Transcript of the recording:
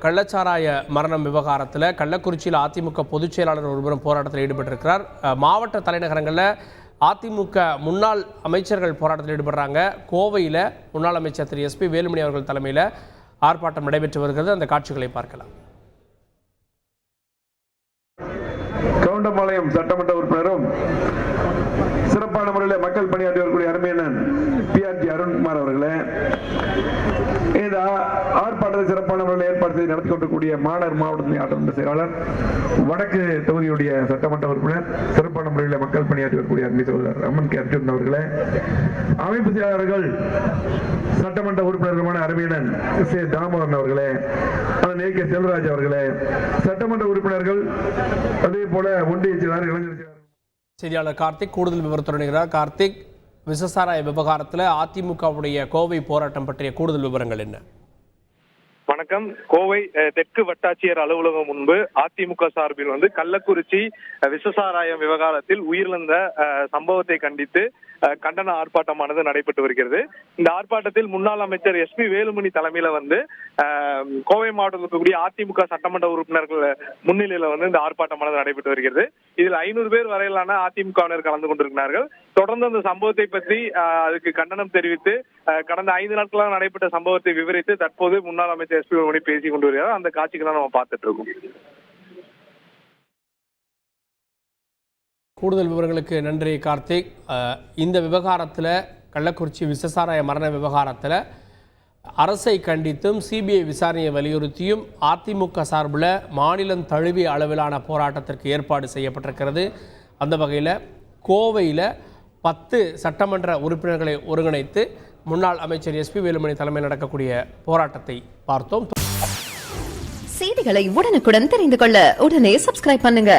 கள்ளச்சாராய மரணம் விவகாரத்தில் கள்ளக்குறிச்சியில் அதிமுக பொதுச் செயலாளர் ஒருவரும் போராட்டத்தில் ஈடுபட்டிருக்கிறார். மாவட்ட தலைநகரங்களில் அதிமுக முன்னாள் அமைச்சர்கள் போராட்டத்தில் ஈடுபடுறாங்க. கோவையில் முன்னாள் அமைச்சர் திரு SP வேலுமணி அவர்கள் தலைமையில் ஆர்ப்பாட்டம் நடைபெற்று வருகிறது. அந்த காட்சிகளை பார்க்கலாம். கவுண்டம்பாளையம் சட்டமன்ற உறுப்பினரும் சிறப்பான முறையில் மக்கள் பணியாற்றி வரக்கூடிய அருமையண்ணன் PRG அருண்குமார் அவர்களே, இந்த ஆர்ப்பாட்டத்தை சிறப்பான முறையில் ஏற்பாடு செய்து நடத்தி கொண்டிருக்கூடிய மாநகர் மாவட்ட ஆட்டமன்ற செயலாளர், வடக்கு தொகுதியுடைய சட்டமன்ற உறுப்பினர், சிறப்பான முறையில் மக்கள் பணியாற்றி வரக்கூடிய அருமை சகோதரர் அம்மன் கே அர்ஜுன் அவர்களே, அமைப்பு செயலாளர்கள் சட்டமன்ற உறுப்பினர்களுமான அருமையண்ணன் தாமோதரன் அவர்களே, கே செல்வராஜ் அவர்களே, சட்டமன்ற உறுப்பினர்கள், அதே போல ஒன்றிய செயலாளர், இளைஞர் செயலாளர். செய்தியாளர் கார்த்திக் கூடுதல் விவரத்துடன். கார்த்திக், விசசாராய விவகாரத்தில் அதிமுகவுடைய கோவை போராட்டம் பற்றிய கூடுதல் விவரங்கள் என்ன? வணக்கம். கோவை தெற்கு வட்டாட்சியர் அலுவலகம் முன்பு அதிமுக சார்பில் கள்ளக்குறிச்சி விசசாராயம் விவகாரத்தில் உயிரிழந்த சம்பவத்தை கண்டித்து கண்டன ஆர்ப்பாட்டமானது நடைபெற்று வருகிறது. இந்த ஆர்ப்பாட்டத்தில் முன்னாள் அமைச்சர் SP வேலுமணி தலைமையில கோவை மாவட்டத்தில் இருக்கக்கூடிய அதிமுக சட்டமன்ற உறுப்பினர்கள் முன்னிலையில இந்த ஆர்ப்பாட்டமானது நடைபெற்று வருகிறது. இதில் 500 பேர் வரையிலான அதிமுகவினர் கலந்து கொண்டிருக்கிறார்கள். தொடர்ந்து அந்த சம்பவத்தை பற்றி அதுக்கு கண்டனம் தெரிவித்து கடந்த 5 நாட்களாக நடைபெற்ற சம்பவத்தை விவரித்து தற்போது முன்னாள் அமைச்சர் SP வேலுமணி பேசிக் கொண்டு வருகிறார். அந்த காட்சிகளை நம்ம பார்த்துட்டு இருக்கோம். கூடுதல் விவரங்களுக்கு நன்றி கார்த்திக். இந்த விவகாரத்தில், கள்ளக்குறிச்சி விசசாராய மரண விவகாரத்தில் அரசை கண்டித்தும் CBI விசாரணையை வலியுறுத்தியும் அதிமுக சார்பில் மாநிலம் தழுவிய அளவிலான போராட்டத்திற்கு ஏற்பாடு செய்யப்பட்டிருக்கிறது. அந்த வகையில் கோவையில் 10 சட்டமன்ற உறுப்பினர்களை ஒருங்கிணைத்து முன்னாள் அமைச்சர் SP வேலுமணி தலைமையில் நடக்கக்கூடிய போராட்டத்தை பார்த்தோம். செய்திகளை உடனுக்குடன் தெரிந்து கொள்ள உடனே சப்ஸ்கிரைப் பண்ணுங்க.